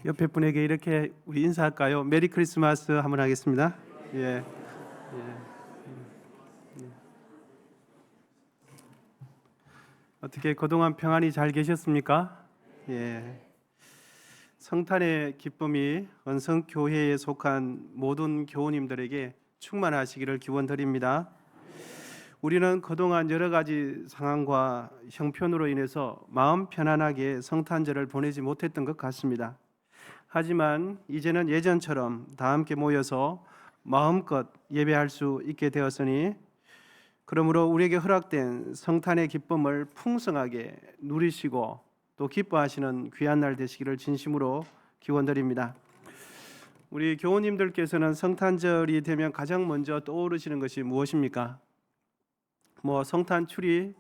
옆에 분에게 이렇게 우리 인사할까요? 메리 크리스마스 한번 하겠습니다. 예. 어떻게 그동안 평안히 잘 계셨습니까? 예. 성탄의 기쁨이 언성교회에 속한 모든 교우님들에게 충만하시기를 기원드립니다. 우리는 그동안 여러 가지 상황과 형편으로 인해서 마음 편안하게 성탄절을 보내지 못했던 것 같습니다. 하지만 이제는 예전처럼 다 함께 모여서 마음껏 예배할 수 있게 되었으니, 그러므로 우리에게 허락된 성탄의 기쁨을 풍성하게 누리시고 또 기뻐하시는 귀한 날 되시기를 진심으로 기원드립니다. 우리 교우님들께서는 성탄절이 되면 가장 먼저 떠오르시는 것이 무엇입니까? 성탄 추리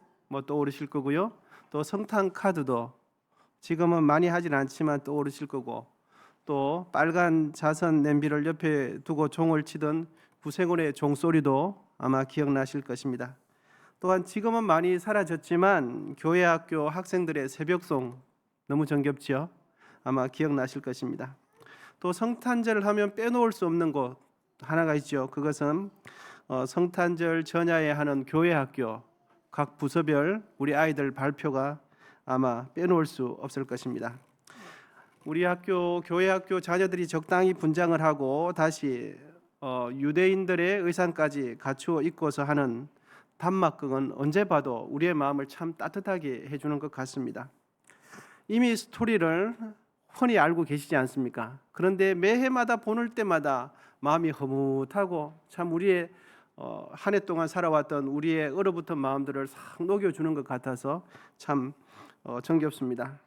떠오르실 거고요. 또 성탄 카드도 지금은 많이 하진 않지만 떠오르실 거고, 또 빨간 자선 냄비를 옆에 두고 종을 치던 구세군의 종소리도 아마 기억나실 것입니다. 또한 지금은 많이 사라졌지만 교회 학교 학생들의 새벽송 너무 정겹지요? 아마 기억나실 것입니다. 또 성탄절을 하면 빼놓을 수 없는 곳 하나가 있죠. 그것은 성탄절 전야에 하는 교회 학교 각 부서별 우리 아이들 발표가 아마 빼놓을 수 없을 것입니다. 우리 학교 교회 학교 자녀들이 적당히 분장을 하고 다시 유대인들의 의상까지 갖추어 입고서 하는 단막극은 언제 봐도 우리의 마음을 참 따뜻하게 해주는 것 같습니다. 이미 스토리를 훤히 알고 계시지 않습니까? 그런데 매해마다 보는 때마다 마음이 흐뭇하고 참 우리의 한 해 동안 살아왔던 우리의 얼어붙은 마음들을 싹 녹여주는 것 같아서 참 정겹습니다.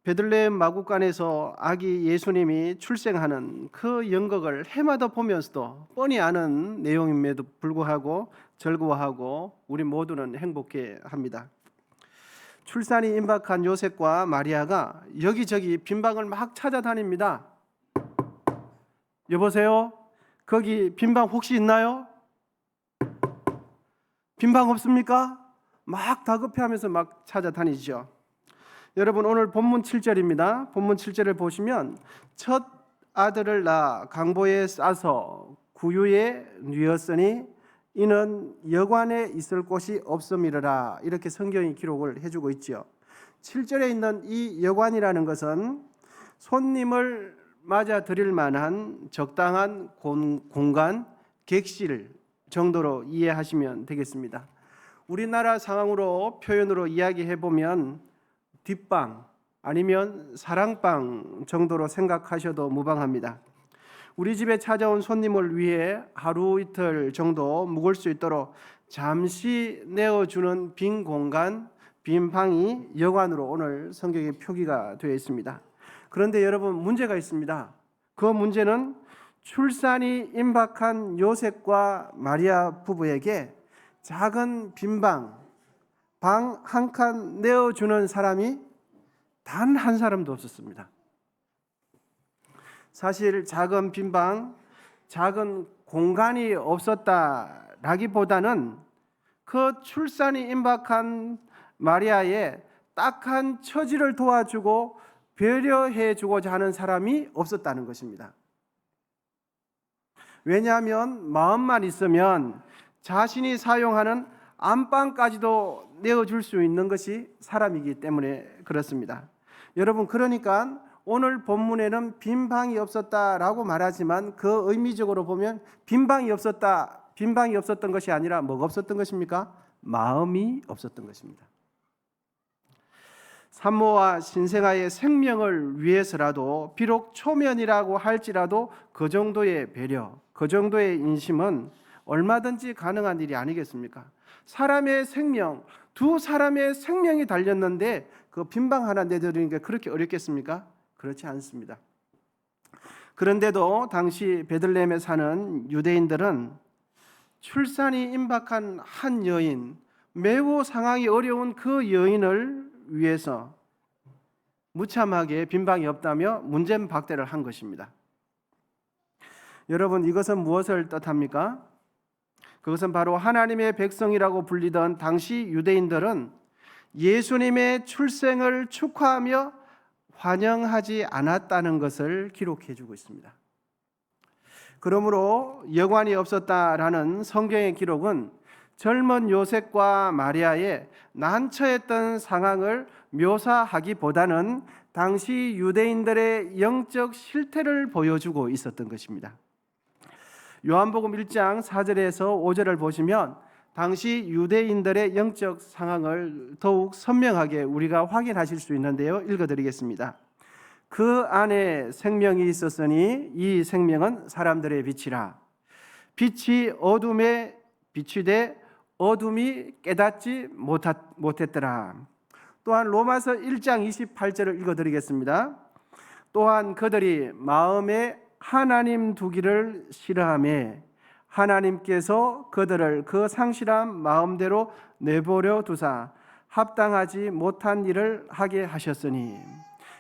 베들레헴 마구간에서 아기 예수님이 출생하는 그 연극을 해마다 보면서도 뻔히 아는 내용임에도 불구하고 즐거워하고 우리 모두는 행복해합니다. 출산이 임박한 요셉과 마리아가 여기저기 빈방을 막 찾아다닙니다. 여보세요? 거기 빈방 혹시 있나요? 빈방 없습니까? 막 다급해하면서 막 찾아다니죠. 여러분, 오늘 본문 7절입니다. 본문 7절을 보시면 첫 아들을 낳아 강보에 싸서 구유에 뉘었으니 이는 여관에 있을 곳이 없음이라, 이렇게 성경이 기록을 해주고 있죠. 7절에 있는 이 여관이라는 것은 손님을 맞아 드릴 만한 적당한 공간, 객실 정도로 이해하시면 되겠습니다. 우리나라 상황으로 표현으로 이야기해 보면 뒷방 아니면 사랑방 정도로 생각하셔도 무방합니다. 우리 집에 찾아온 손님을 위해 하루 이틀 정도 묵을 수 있도록 잠시 내어주는 빈 공간, 빈 방이 여관으로 오늘 성경에 표기가 되어 있습니다. 그런데 여러분, 문제가 있습니다. 그 문제는 출산이 임박한 요셉과 마리아 부부에게 작은 빈방, 방 한 칸 내어주는 사람이 단 한 사람도 없었습니다. 사실 작은 빈방, 작은 공간이 없었다라기보다는 그 출산이 임박한 마리아의 딱한 처지를 도와주고 배려해주고자 하는 사람이 없었다는 것입니다. 왜냐하면 마음만 있으면 자신이 사용하는 안방까지도 내어줄 수 있는 것이 사람이기 때문에 그렇습니다. 여러분, 그러니까 오늘 본문에는 빈 방이 없었다라고 말하지만 그 의미적으로 보면 빈 방이 없었던 것이 아니라 뭐가 없었던 것입니까? 마음이 없었던 것입니다. 산모와 신생아의 생명을 위해서라도 비록 초면이라고 할지라도 그 정도의 배려, 그 정도의 인심은 얼마든지 가능한 일이 아니겠습니까? 사람의 생명, 두 사람의 생명이 달렸는데 그 빈방 하나 내드리는 게 그렇게 어렵겠습니까? 그렇지 않습니다. 그런데도 당시 베들레헴에 사는 유대인들은 출산이 임박한 한 여인, 매우 상황이 어려운 그 여인을 위해서 무참하게 빈방이 없다며 문전박대를 한 것입니다. 여러분, 이것은 무엇을 뜻합니까? 그것은 바로 하나님의 백성이라고 불리던 당시 유대인들은 예수님의 출생을 축하하며 환영하지 않았다는 것을 기록해 주고 있습니다. 그러므로 여관이 없었다라는 성경의 기록은 젊은 요셉과 마리아의 난처했던 상황을 묘사하기보다는 당시 유대인들의 영적 실태를 보여주고 있었던 것입니다. 요한복음 1장 4절에서 5절을 보시면 당시 유대인들의 영적 상황을 더욱 선명하게 우리가 확인하실 수 있는데요. 읽어드리겠습니다. 그 안에 생명이 있었으니 이 생명은 사람들의 빛이라. 빛이 어둠에 비추되 어둠이 깨닫지 못했더라. 또한 로마서 1장 28절을 읽어드리겠습니다. 또한 그들이 마음에 하나님 두기를 싫어하며 하나님께서 그들을 그 상실한 마음대로 내버려 두사 합당하지 못한 일을 하게 하셨으니,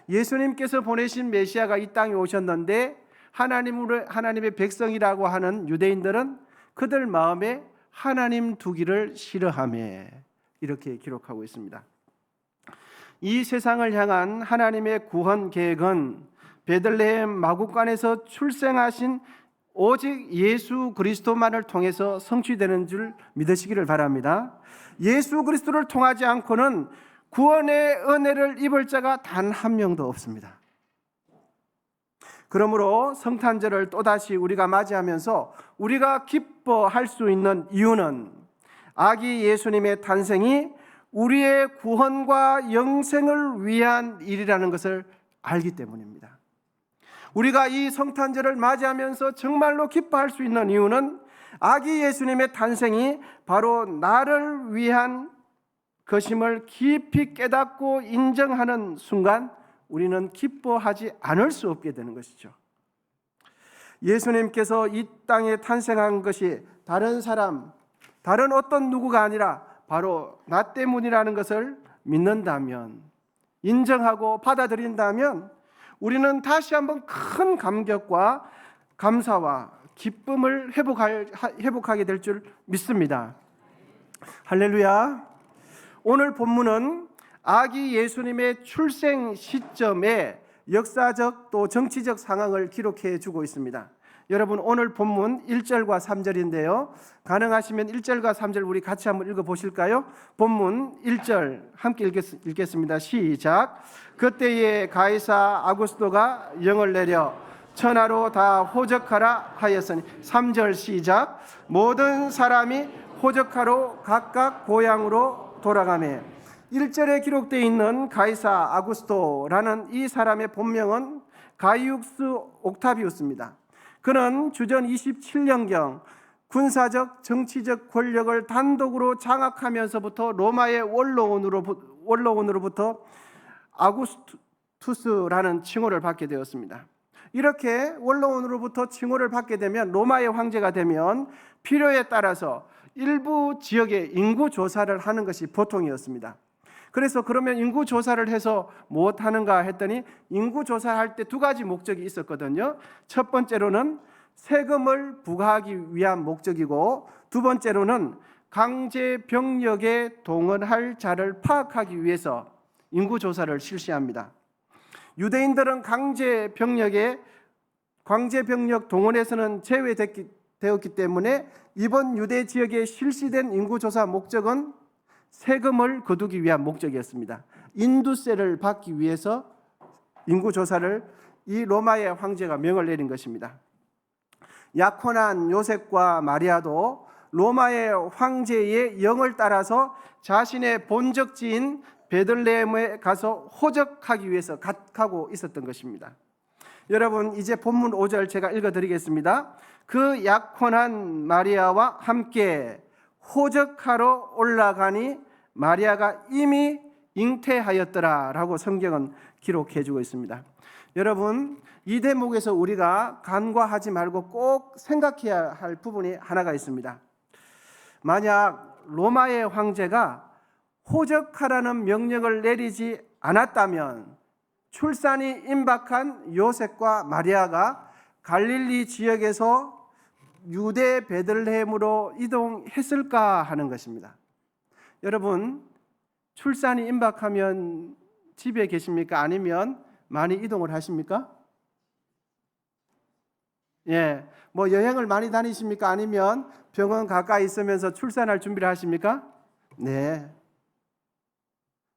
예수님께서 보내신 메시아가 이 땅에 오셨는데 하나님의 백성이라고 하는 유대인들은 그들 마음에 하나님 두기를 싫어하며, 이렇게 기록하고 있습니다. 이 세상을 향한 하나님의 구원 계획은 베들레헴 마구간에서 출생하신 오직 예수 그리스도만을 통해서 성취되는 줄 믿으시기를 바랍니다. 예수 그리스도를 통하지 않고는 구원의 은혜를 입을 자가 단 한 명도 없습니다. 그러므로 성탄절을 또다시 우리가 맞이하면서 우리가 기뻐할 수 있는 이유는 아기 예수님의 탄생이 우리의 구원과 영생을 위한 일이라는 것을 알기 때문입니다. 우리가 이 성탄절을 맞이하면서 정말로 기뻐할 수 있는 이유는 아기 예수님의 탄생이 바로 나를 위한 것임을 깊이 깨닫고 인정하는 순간 우리는 기뻐하지 않을 수 없게 되는 것이죠. 예수님께서 이 땅에 탄생한 것이 다른 어떤 누구가 아니라 바로 나 때문이라는 것을 믿는다면, 인정하고 받아들인다면 우리는 다시 한번 큰 감격과 감사와 기쁨을 회복하게 될 줄 믿습니다. 할렐루야. 오늘 본문은 아기 예수님의 출생 시점에 역사적 또 정치적 상황을 기록해 주고 있습니다. 여러분, 오늘 본문 1절과 3절인데요. 가능하시면 1절과 3절 우리 같이 한번 읽어보실까요? 본문 1절 함께 읽겠습니다. 시작. 그때에 가이사 아구스도가 영을 내려 천하로 다 호적하라 하였으니. 3절 시작. 모든 사람이 호적하러 각각 고향으로 돌아가매. 1절에 기록되어 있는 가이사 아구스토라는 이 사람의 본명은 가이육스 옥타비우스입니다. 그는 주전 27년경 군사적 정치적 권력을 단독으로 장악하면서부터 로마의 원로원으로부터 아구스투스라는 칭호를 받게 되었습니다. 이렇게 원로원으로부터 칭호를 받게 되면, 로마의 황제가 되면 필요에 따라서 일부 지역의 인구 조사를 하는 것이 보통이었습니다. 그래서 그러면 인구 조사를 해서 무엇 하는가 했더니 인구 조사할 때 두 가지 목적이 있었거든요. 첫 번째로는 세금을 부과하기 위한 목적이고, 두 번째로는 강제 병력에 동원할 자를 파악하기 위해서 인구 조사를 실시합니다. 유대인들은 강제 병력 동원에서는 제외되었기 때문에 이번 유대 지역에 실시된 인구 조사 목적은 세금을 거두기 위한 목적이었습니다. 인두세를 받기 위해서 인구 조사를 이 로마의 황제가 명을 내린 것입니다. 약혼한 요셉과 마리아도 로마의 황제의 영을 따라서 자신의 본적지인 베들레헴에 가서 호적하기 위해서 가고 있었던 것입니다. 여러분, 이제 본문 5절 제가 읽어드리겠습니다. 그 약혼한 마리아와 함께 호적하러 올라가니 마리아가 이미 잉태하였더라 라고 성경은 기록해주고 있습니다. 여러분, 이 대목에서 우리가 간과하지 말고 꼭 생각해야 할 부분이 하나가 있습니다. 만약 로마의 황제가 호적하라는 명령을 내리지 않았다면 출산이 임박한 요셉과 마리아가 갈릴리 지역에서 유대 베들레헴으로 이동했을까 하는 것입니다. 여러분, 출산이 임박하면 집에 계십니까? 아니면 많이 이동을 하십니까? 예, 뭐 여행을 많이 다니십니까? 아니면 병원 가까이 있으면서 출산할 준비를 하십니까? 네.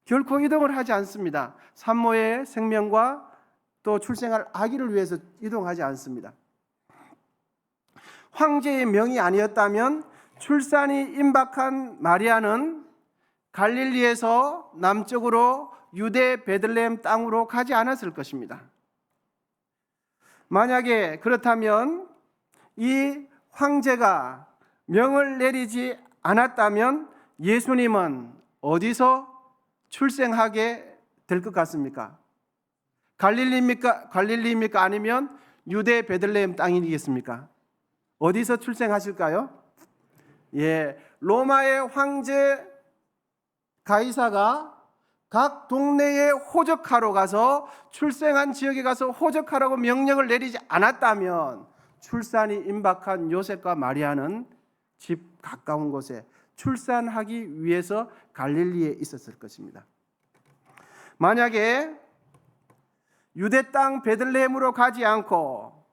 결코 이동을 하지 않습니다. 산모의 생명과 또 출생할 아기를 위해서 이동하지 않습니다. 황제의 명이 아니었다면 출산이 임박한 마리아는 갈릴리에서 남쪽으로 유대 베들레헴 땅으로 가지 않았을 것입니다. 만약에 그렇다면 이 황제가 명을 내리지 않았다면 예수님은 어디서 출생하게 될 것 같습니까? 갈릴리입니까? 아니면 유대 베들레헴 땅이겠습니까? 어디서 출생하실까요? 예, 로마의 황제 가이사가 각 동네에 호적하러 가서 출생한 지역에 가서 호적하라고 명령을 내리지 않았다면 출산이 임박한 요셉과 마리아는 집 가까운 곳에 출산하기 위해서 갈릴리에 있었을 것입니다. 만약에 유대 땅 베들레헴으로 가지 않고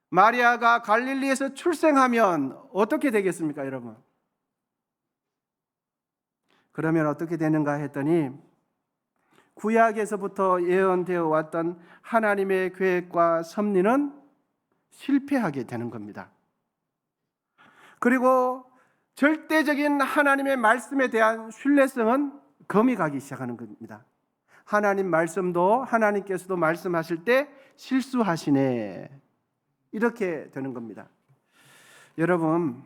마리아가 갈릴리에서 출생하면 어떻게 되겠습니까, 여러분? 그러면 어떻게 되는가 했더니 구약에서부터 예언되어 왔던 하나님의 계획과 섭리는 실패하게 되는 겁니다. 그리고 절대적인 하나님의 말씀에 대한 신뢰성은 금이 가기 시작하는 겁니다. 하나님 말씀도 하나님께서도 말씀하실 때 실수하시네, 이렇게 되는 겁니다. 여러분,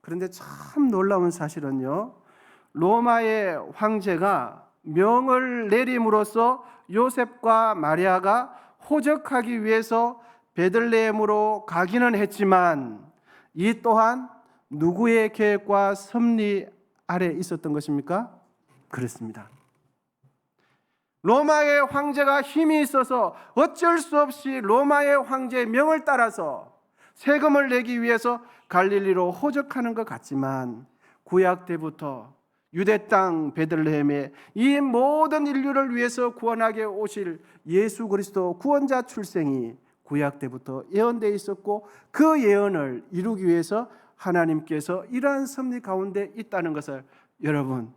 그런데 참 놀라운 사실은요, 로마의 황제가 명을 내림으로써 요셉과 마리아가 호적하기 위해서 베들레헴으로 가기는 했지만 이 또한 누구의 계획과 섭리 아래 있었던 것입니까? 그렇습니다. 로마의 황제가 힘이 있어서 어쩔 수 없이 로마의 황제의 명을 따라서 세금을 내기 위해서 갈릴리로 호적하는 것 같지만 구약 때부터 유대 땅 베들레헴에 이 모든 인류를 위해서 구원하게 오실 예수 그리스도 구원자 출생이 구약 때부터 예언되어 있었고 그 예언을 이루기 위해서 하나님께서 이러한 섭리 가운데 있다는 것을 여러분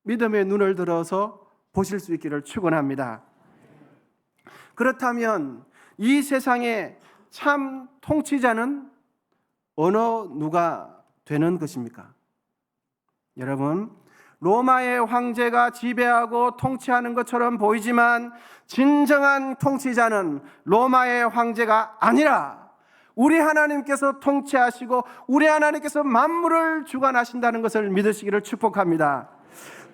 믿음의 눈을 들어서 보실 수 있기를 축원합니다. 그렇다면 이 세상의 참 통치자는 어느 누가 되는 것입니까? 여러분, 로마의 황제가 지배하고 통치하는 것처럼 보이지만 진정한 통치자는 로마의 황제가 아니라 우리 하나님께서 통치하시고 우리 하나님께서 만물을 주관하신다는 것을 믿으시기를 축복합니다.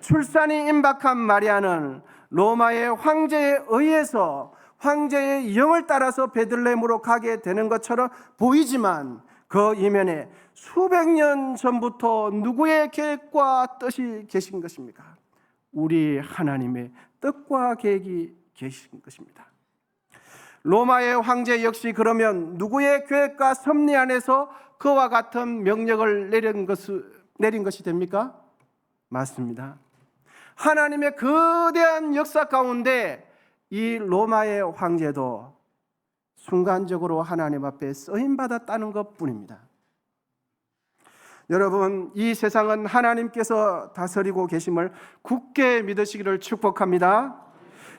출산이 임박한 마리아는 로마의 황제에 의해서 황제의 영을 따라서 베들레헴으로 가게 되는 것처럼 보이지만 그 이면에 수백 년 전부터 누구의 계획과 뜻이 계신 것입니까? 우리 하나님의 뜻과 계획이 계신 것입니다. 로마의 황제 역시 그러면 누구의 계획과 섭리 안에서 그와 같은 명령을 내린 것이 됩니까? 맞습니다. 하나님의 거대한 역사 가운데 이 로마의 황제도 순간적으로 하나님 앞에 쓰임받았다는 것뿐입니다. 여러분, 이 세상은 하나님께서 다스리고 계심을 굳게 믿으시기를 축복합니다.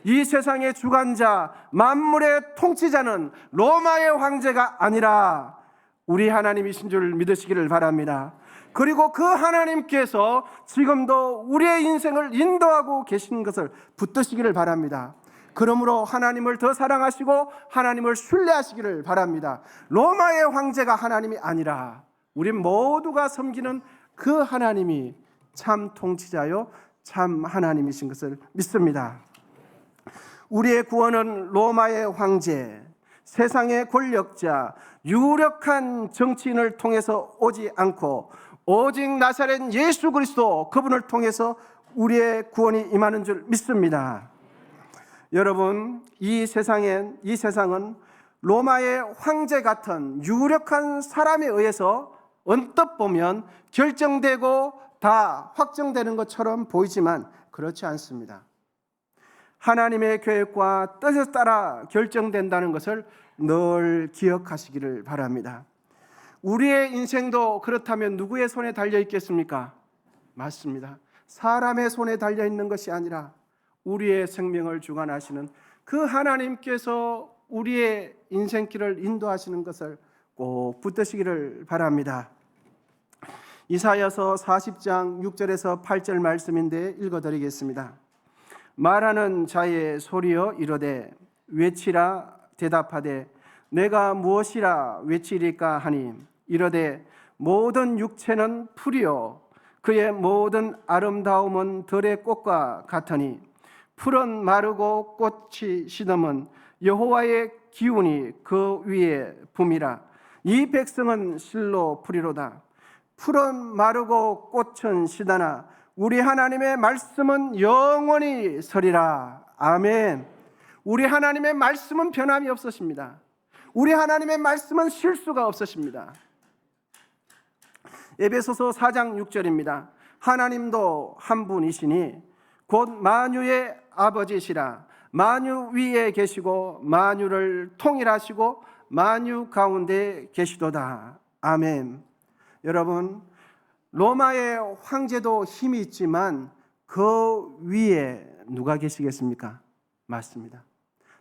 이 세상의 주관자, 만물의 통치자는 로마의 황제가 아니라 우리 하나님이신 줄 믿으시기를 바랍니다. 그리고 그 하나님께서 지금도 우리의 인생을 인도하고 계신 것을 붙드시기를 바랍니다. 그러므로 하나님을 더 사랑하시고 하나님을 신뢰하시기를 바랍니다. 로마의 황제가 하나님이 아니라 우리 모두가 섬기는 그 하나님이 참 통치자요 참 하나님이신 것을 믿습니다. 우리의 구원은 로마의 황제, 세상의 권력자, 유력한 정치인을 통해서 오지 않고 오직 나사렛 예수 그리스도 그분을 통해서 우리의 구원이 임하는 줄 믿습니다. 여러분, 이 세상은 로마의 황제 같은 유력한 사람에 의해서 언뜻 보면 결정되고 다 확정되는 것처럼 보이지만 그렇지 않습니다. 하나님의 계획과 뜻에 따라 결정된다는 것을 늘 기억하시기를 바랍니다. 우리의 인생도 그렇다면 누구의 손에 달려 있겠습니까? 맞습니다. 사람의 손에 달려 있는 것이 아니라 우리의 생명을 주관하시는 그 하나님께서 우리의 인생길을 인도하시는 것을 꼭 붙드시기를 바랍니다. 이사야서 40장 6절에서 8절 말씀인데 읽어드리겠습니다. 말하는 자의 소리여 이르되 외치라 대답하되 내가 무엇이라 외치리까 하니 이르되 모든 육체는 풀이요 그의 모든 아름다움은 들의 꽃과 같으니 풀은 마르고 꽃이 시듬은 여호와의 기운이 그 위에 붐이라. 이 백성은 실로 풀이로다. 풀은 마르고 꽃은 시다나 우리 하나님의 말씀은 영원히 서리라. 아멘. 우리 하나님의 말씀은 변함이 없으십니다. 우리 하나님의 말씀은 실수가 없으십니다. 에베소서 4장 6절입니다. 하나님도 한 분이시니 곧 만유의 아버지시라. 만유 위에 계시고 만유를 통일하시고 만유 가운데 계시도다. 아멘. 여러분, 로마의 황제도 힘이 있지만 그 위에 누가 계시겠습니까? 맞습니다.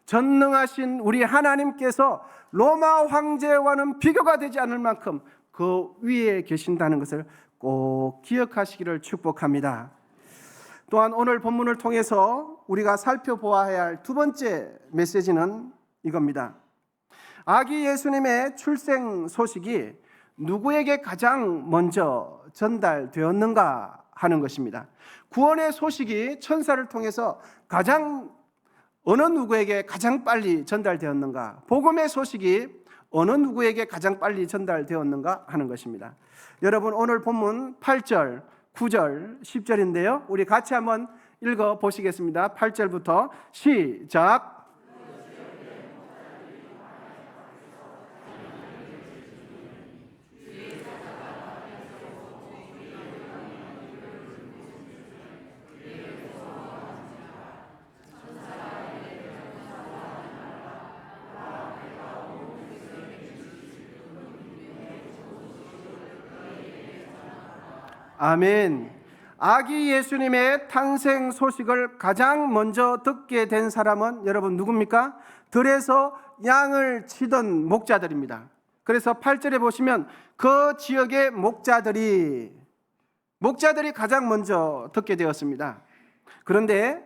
전능하신 우리 하나님께서 로마 황제와는 비교가 되지 않을 만큼 그 위에 계신다는 것을 꼭 기억하시기를 축복합니다. 또한 오늘 본문을 통해서 우리가 살펴보아야 할 두 번째 메시지는 이겁니다. 아기 예수님의 출생 소식이 누구에게 가장 먼저 전달되었는가 하는 것입니다. 구원의 소식이 천사를 통해서 어느 누구에게 가장 빨리 전달되었는가, 복음의 소식이 어느 누구에게 가장 빨리 전달되었는가 하는 것입니다. 여러분, 오늘 본문 8절, 9절, 10절인데요. 우리 같이 한번 읽어 보시겠습니다. 8절부터 시작. 아멘. 아기 예수님의 탄생 소식을 가장 먼저 듣게 된 사람은 여러분 누굽니까? 들에서 양을 치던 목자들입니다. 그래서 8절에 보시면 그 지역의 목자들이 가장 먼저 듣게 되었습니다. 그런데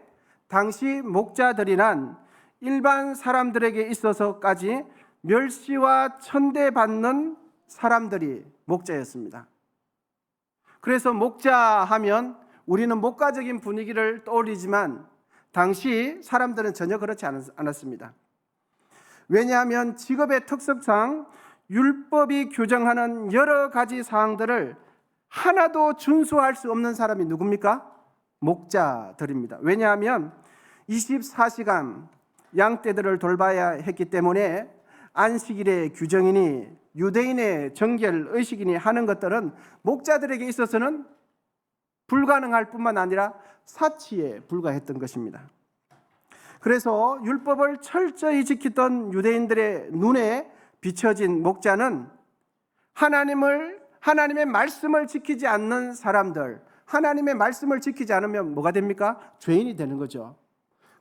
당시 목자들이란 일반 사람들에게 있어서까지 멸시와 천대받는 사람들이 목자였습니다. 그래서 목자하면 우리는 목가적인 분위기를 떠올리지만 당시 사람들은 전혀 그렇지 않았습니다. 왜냐하면 직업의 특성상 율법이 규정하는 여러 가지 사항들을 하나도 준수할 수 없는 사람이 누굽니까? 목자들입니다. 왜냐하면 24시간 양떼들을 돌봐야 했기 때문에 안식일의 규정이니 유대인의 정결 의식이니 하는 것들은 목자들에게 있어서는 불가능할 뿐만 아니라 사치에 불과했던 것입니다. 그래서 율법을 철저히 지키던 유대인들의 눈에 비춰진 목자는 하나님의 말씀을 지키지 않는 사람들, 하나님의 말씀을 지키지 않으면 뭐가 됩니까? 죄인이 되는 거죠.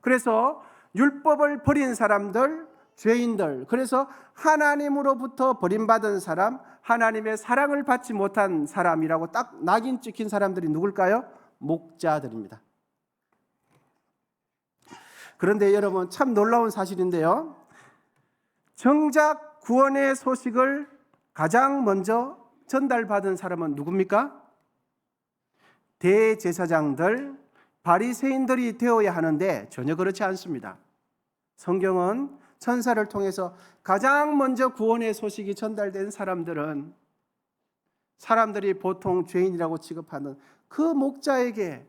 그래서 율법을 버린 사람들, 죄인들, 그래서 하나님으로부터 버림받은 사람, 하나님의 사랑을 받지 못한 사람이라고 딱 낙인 찍힌 사람들이 누굴까요? 목자들입니다. 그런데 여러분, 참 놀라운 사실인데요, 정작 구원의 소식을 가장 먼저 전달받은 사람은 누굽니까? 대제사장들, 바리새인들이 되어야 하는데 전혀 그렇지 않습니다. 성경은 천사를 통해서 가장 먼저 구원의 소식이 전달된 사람들은 사람들이 보통 죄인이라고 취급하는 그 목자에게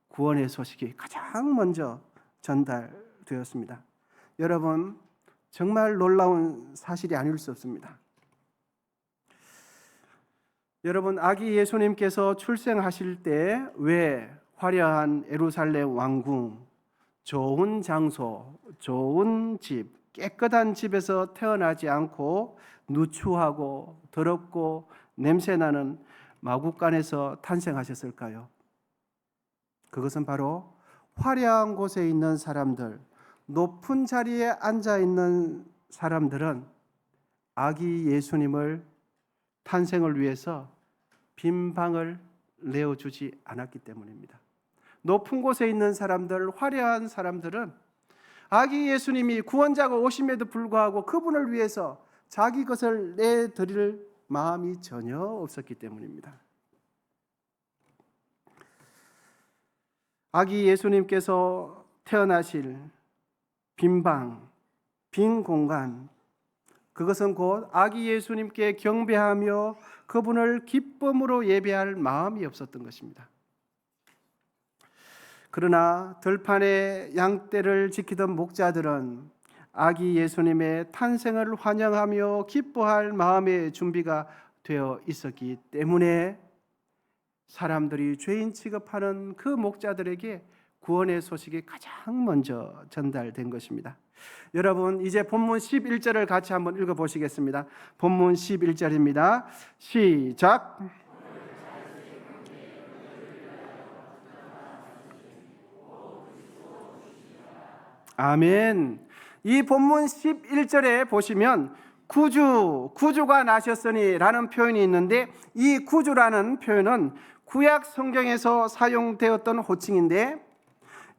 구원의 소식이 가장 먼저 전달되었습니다. 여러분, 정말 놀라운 사실이 아닐 수 없습니다. 여러분, 아기 예수님께서 출생하실 때 왜 화려한 예루살렘 왕궁, 좋은 장소, 좋은 집, 깨끗한 집에서 태어나지 않고 누추하고 더럽고 냄새나는 마구간에서 탄생하셨을까요? 그것은 바로 화려한 곳에 있는 사람들, 높은 자리에 앉아 있는 사람들은 아기 예수님을 탄생을 위해서 빈 방을 내어주지 않았기 때문입니다. 높은 곳에 있는 사람들, 화려한 사람들은 아기 예수님이 구원자가 오심에도 불구하고 그분을 위해서 자기 것을 내드릴 마음이 전혀 없었기 때문입니다. 아기 예수님께서 태어나실 빈 방, 빈 공간, 그것은 곧 아기 예수님께 경배하며 그분을 기쁨으로 예배할 마음이 없었던 것입니다. 그러나 들판의 양떼를 지키던 목자들은 아기 예수님의 탄생을 환영하며 기뻐할 마음의 준비가 되어 있었기 때문에 사람들이 죄인 취급하는 그 목자들에게 구원의 소식이 가장 먼저 전달된 것입니다. 여러분, 이제 본문 11절을 같이 한번 읽어보시겠습니다. 본문 11절입니다. 시작. 아멘. 이 본문 11절에 보시면 구주가 나셨으니 라는 표현이 있는데, 이 구주라는 표현은 구약 성경에서 사용되었던 호칭인데,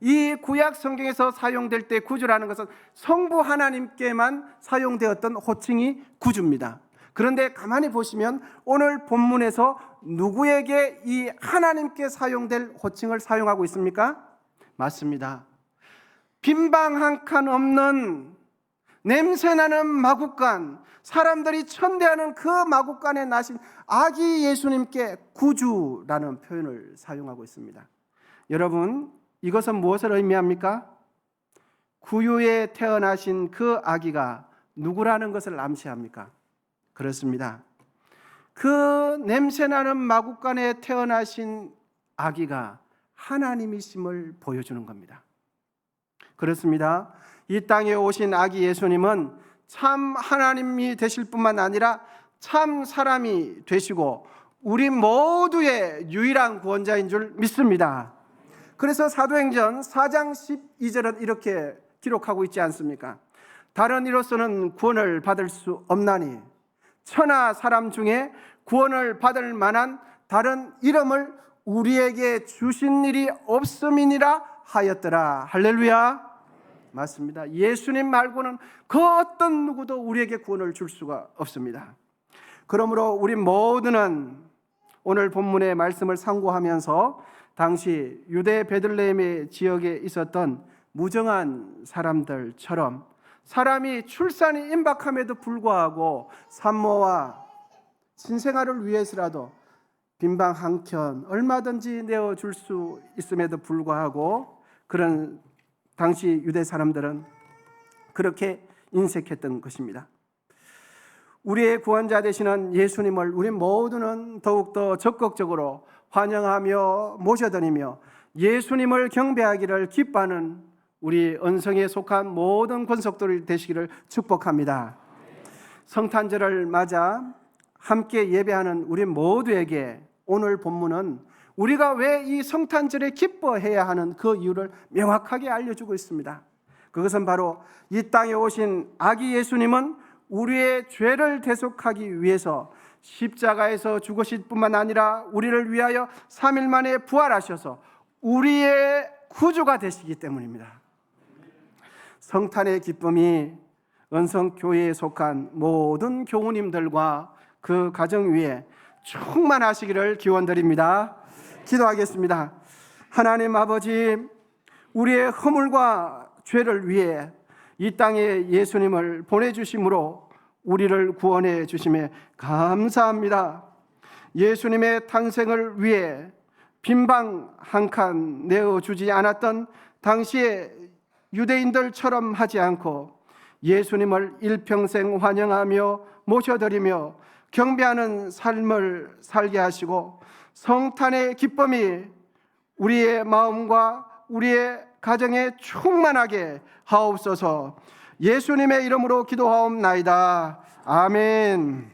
이 구약 성경에서 사용될 때 구주라는 것은 성부 하나님께만 사용되었던 호칭이 구주입니다. 그런데 가만히 보시면 오늘 본문에서 누구에게 이 하나님께 사용될 호칭을 사용하고 있습니까? 맞습니다. 빈방 한 칸 없는 냄새나는 마구간, 사람들이 천대하는 그 마구간에 나신 아기 예수님께 구주라는 표현을 사용하고 있습니다. 여러분, 이것은 무엇을 의미합니까? 구유에 태어나신 그 아기가 누구라는 것을 암시합니까? 그렇습니다. 그 냄새나는 마구간에 태어나신 아기가 하나님이심을 보여주는 겁니다. 그렇습니다. 이 땅에 오신 아기 예수님은 참 하나님이 되실 뿐만 아니라 참 사람이 되시고 우리 모두의 유일한 구원자인 줄 믿습니다. 그래서 사도행전 4장 12절은 이렇게 기록하고 있지 않습니까? 다른 이로서는 구원을 받을 수 없나니 천하 사람 중에 구원을 받을 만한 다른 이름을 우리에게 주신 일이 없음이니라 하였더라. 할렐루야. 맞습니다. 예수님 말고는 그 어떤 누구도 우리에게 구원을 줄 수가 없습니다. 그러므로 우리 모두는 오늘 본문의 말씀을 상고하면서 당시 유대 베들레헴의 지역에 있었던 무정한 사람들처럼 사람이 출산이 임박함에도 불구하고 산모와 신생아를 위해서라도 빈방 한 켠 얼마든지 내어줄 수 있음에도 불구하고 그런 당시 유대 사람들은 그렇게 인색했던 것입니다. 우리의 구원자 되시는 예수님을 우리 모두는 더욱더 적극적으로 환영하며 모셔드리며 예수님을 경배하기를 기뻐하는 우리 언성에 속한 모든 권속들이 되시기를 축복합니다. 성탄절을 맞아 함께 예배하는 우리 모두에게 오늘 본문은 우리가 왜 이 성탄절에 기뻐해야 하는 그 이유를 명확하게 알려주고 있습니다. 그것은 바로 이 땅에 오신 아기 예수님은 우리의 죄를 대속하기 위해서 십자가에서 죽으실 뿐만 아니라 우리를 위하여 3일 만에 부활하셔서 우리의 구주가 되시기 때문입니다. 성탄의 기쁨이 은성교회에 속한 모든 교우님들과 그 가정 위에 충만하시기를 기원드립니다. 기도하겠습니다. 하나님 아버지, 우리의 허물과 죄를 위해 이 땅에 예수님을 보내주심으로 우리를 구원해 주심에 감사합니다. 예수님의 탄생을 위해 빈방 한 칸 내어주지 않았던 당시의 유대인들처럼 하지 않고 예수님을 일평생 환영하며 모셔드리며 경배하는 삶을 살게 하시고 성탄의 기쁨이 우리의 마음과 우리의 가정에 충만하게 하옵소서. 예수님의 이름으로 기도하옵나이다. 아멘.